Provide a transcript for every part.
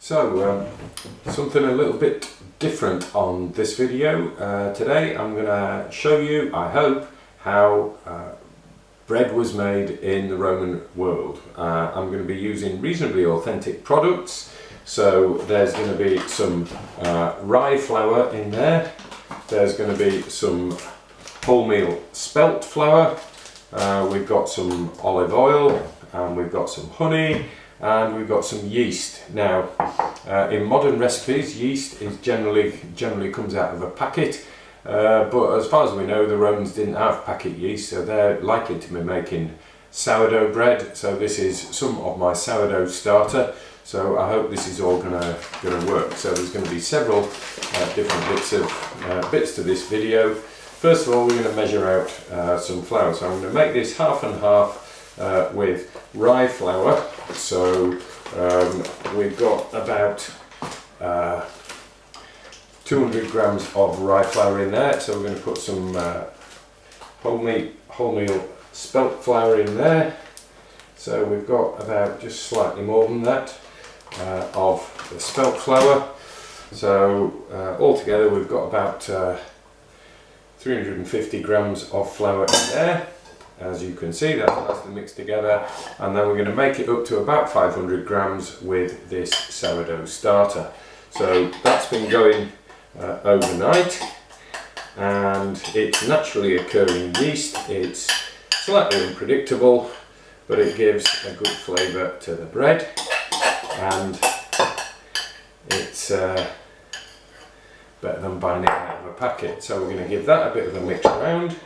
Something a little bit different on this video. Today I'm going to show you, I hope, how bread was made in the Roman world. I'm going to be using reasonably authentic products. So there's going to be some rye flour in there. There's going to be some wholemeal spelt flour. We've got some olive oil, and we've got some honey, and we've got some yeast. Now, in modern recipes, yeast is generally comes out of a packet, but as far as we know, the Romans didn't have packet yeast, so they're likely to be making sourdough bread. So this is some of my sourdough starter. So I hope this is all gonna work. So there's going to be several different bits to this video. First of all, we're going to measure out some flour. So I'm going to make this half and half with rye flour. So we've got about 200 grams of rye flour in there. So we're going to put some wholemeal spelt flour in there. So we've got about just slightly more than that of the spelt flour. So altogether we've got about 350 grams of flour in there. As you can see, that's nicely mixed together, and then we're going to make it up to about 500 grams with this sourdough starter. So that's been going overnight, and it's naturally occurring yeast. It's slightly unpredictable, but it gives a good flavour to the bread, and it's better than buying it out of a packet. So we're going to give that a bit of a mix around.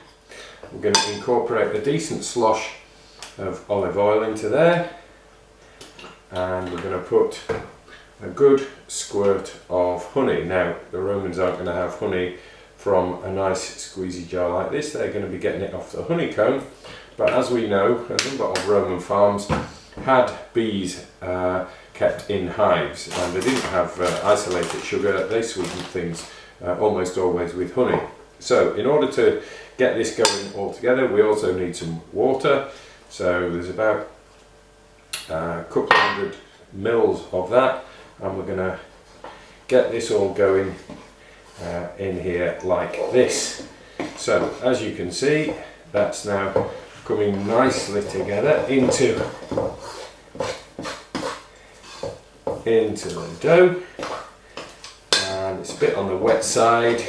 We're going to incorporate a decent slosh of olive oil into there, and we're going to put a good squirt of honey. Now, the Romans aren't going to have honey from a nice squeezy jar like this. They're going to be getting it off the honeycomb. But as we know, a number of Roman farms had bees kept in hives, and they didn't have isolated sugar. They sweetened things almost always with honey. So in order to get this going all together, we also need some water. So there's about a couple of hundred mils of that, and we're going to get this all going in here like this. So as you can see, that's now coming nicely together into the dough, and it's a bit on the wet side,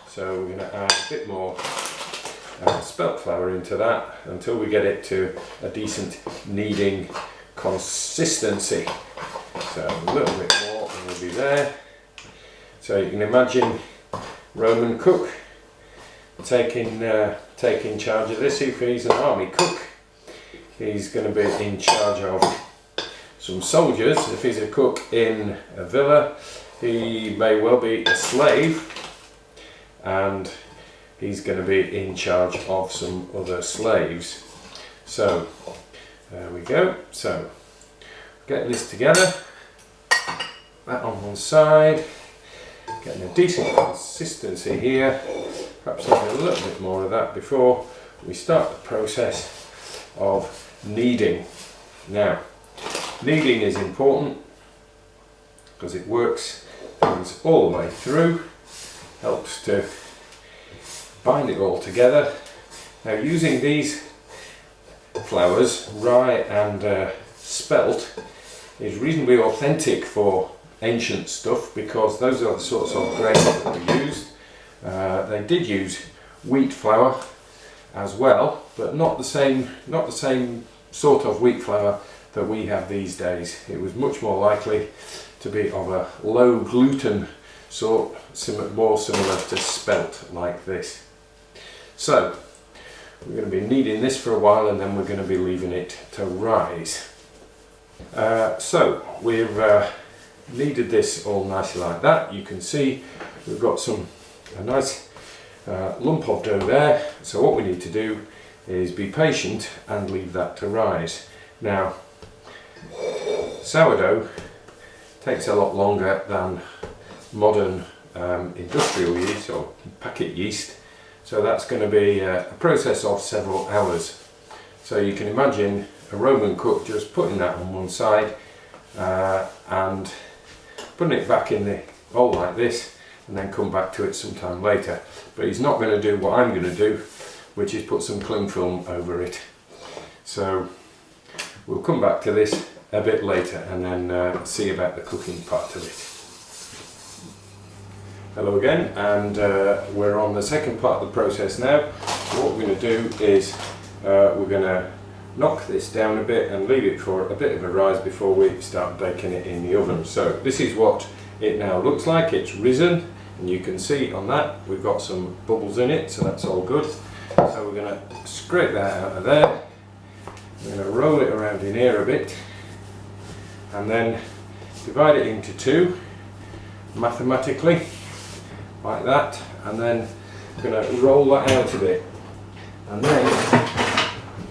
so we're going to add a bit more spelt flour into that until we get it to a decent kneading consistency. So a little bit more and we'll be there. So you can imagine Roman cook taking charge of this. If he's an army cook, he's going to be in charge of some soldiers. If he's a cook in a villa, he may well be a slave, and he's going to be in charge of some other slaves. So there we go. So get this together, that on one side, getting a decent consistency here. Perhaps add a little bit more of that before we start the process of kneading. Now, kneading is important because it works things all the way through, helps to bind it all together. Now, using these flours, rye and spelt, is reasonably authentic for ancient stuff because those are the sorts of grains that were used. They did use wheat flour as well, but not the same sort of wheat flour that we have these days. It was much more likely to be of a low gluten sort, more similar to spelt like this. So we're going to be kneading this for a while, and then we're going to be leaving it to rise. So we've kneaded this all nicely like that. You can see we've got a nice lump of dough there. So what we need to do is be patient and leave that to rise. Now, sourdough takes a lot longer than modern industrial yeast or packet yeast, so that's going to be a process of several hours. So you can imagine a Roman cook just putting that on one side and putting it back in the hole like this and then come back to it sometime later. But he's not going to do what I'm going to do, which is put some cling film over it. So we'll come back to this a bit later and then see about the cooking part of it. Hello again, and we're on the second part of the process now. So what we're going to do is we're going to knock this down a bit and leave it for a bit of a rise before we start baking it in the oven. So this is what it now looks like. It's risen, and you can see on that we've got some bubbles in it, so that's all good. So we're going to scrape that out of there. We're going to roll it around in here a bit and then divide it into two mathematically, like that, and then we're going to roll that out a bit, and then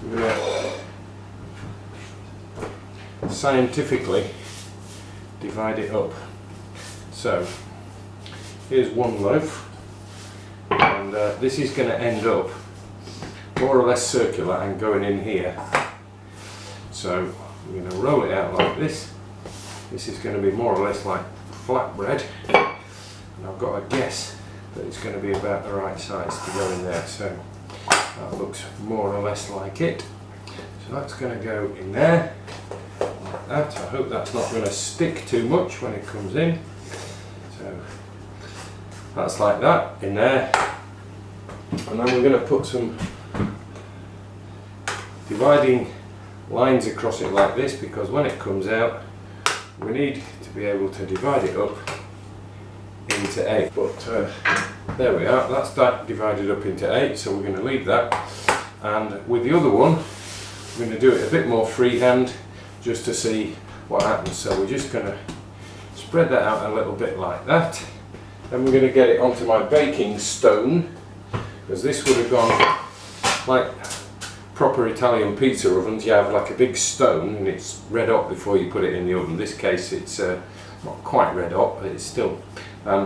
we're going to scientifically divide it up. So here's one loaf, and this is going to end up more or less circular and going in here. So we're going to roll it out like this. This is going to be more or less like flatbread. And I've got a guess that it's going to be about the right size to go in there, so that looks more or less like it. So that's going to go in there like that. I hope that's not going to stick too much when it comes in. So that's like that in there, and then we're going to put some dividing lines across it like this, because when it comes out we need to be able to divide it up into 8, but there we are, that's divided up into 8, so we're going to leave that. And with the other one we're going to do it a bit more freehand just to see what happens. So we're just going to spread that out a little bit like that. Then we're going to get it onto my baking stone, because this would have gone like proper Italian pizza ovens. You have like a big stone and it's red hot before you put it in the oven. In this case it's not quite red hot, but it's still, and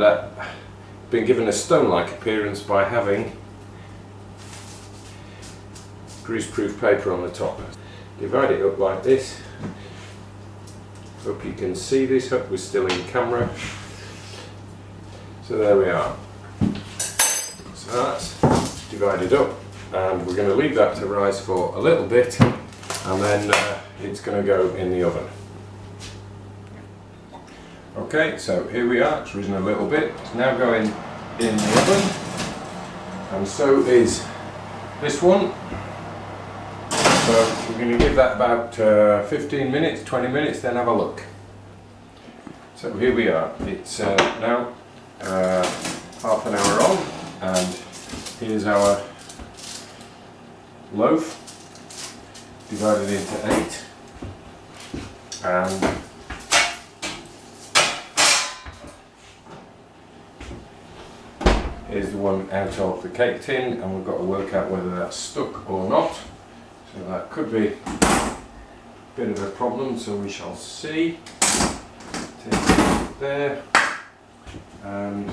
been given a stone-like appearance by having greaseproof paper on the top. Divide it up like this. Hope you can see this, hope we're still in camera. So there we are. So that's divided up, and we're going to leave that to rise for a little bit, and then it's going to go in the oven. Okay, so here we are, it's risen a little bit, it's now going in the oven, and so is this one. So we're going to give that about 15 minutes, 20 minutes, then have a look. So here we are, it's now half an hour on, and here's our loaf divided into 8, and here's the one out of the cake tin, and we've got to work out whether that's stuck or not. So that could be a bit of a problem, so we shall see. Take it there, and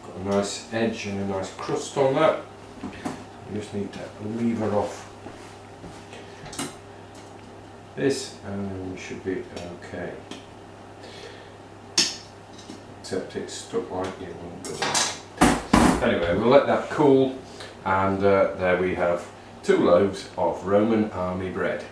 got a nice edge and a nice crust on that. We just need to lever off this, and then we should be okay. Except it's stuck like it won't go. Anyway, we'll let that cool, and there we have 2 loaves of Roman army bread.